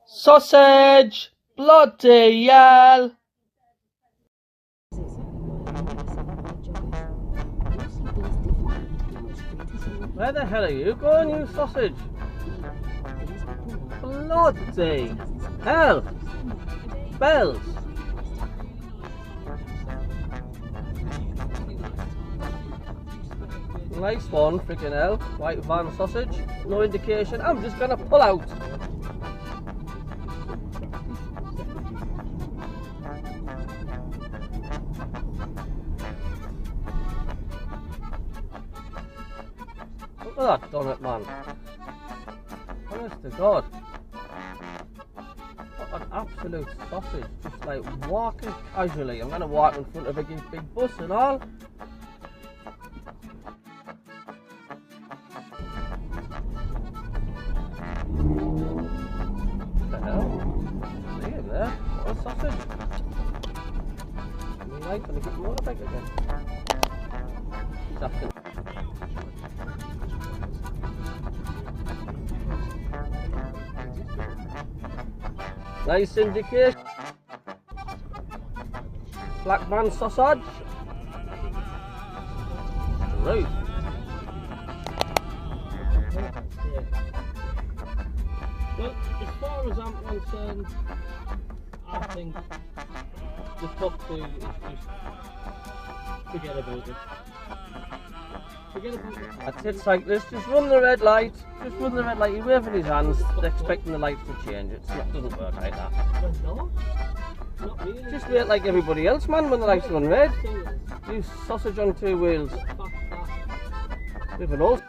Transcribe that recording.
Sausage! Bloody hell! Where the hell are you going, you sausage? Bloody hell! Bells! Nice one, freaking hell. White van sausage. No indication. I'm just gonna pull out. Look at that donut, man. Honest to God. What an absolute sausage. Just like walking casually. I'm gonna walk in front of a big bus and all. What the hell? See him there? What a sausage. Give me a knife and a good motorbike again. He's asking. Nice indication. Black van sausage. Right. Well, as far as I'm concerned, I think the top two is just forget about it. Forget about it. That's it, cyclist. Just run the red light. Just run the red light. He's waving his hands, expecting the lights to change. It doesn't work like that. No, not really. Just wait like everybody else, man, when the lights run red. You sausage on two wheels. With an old.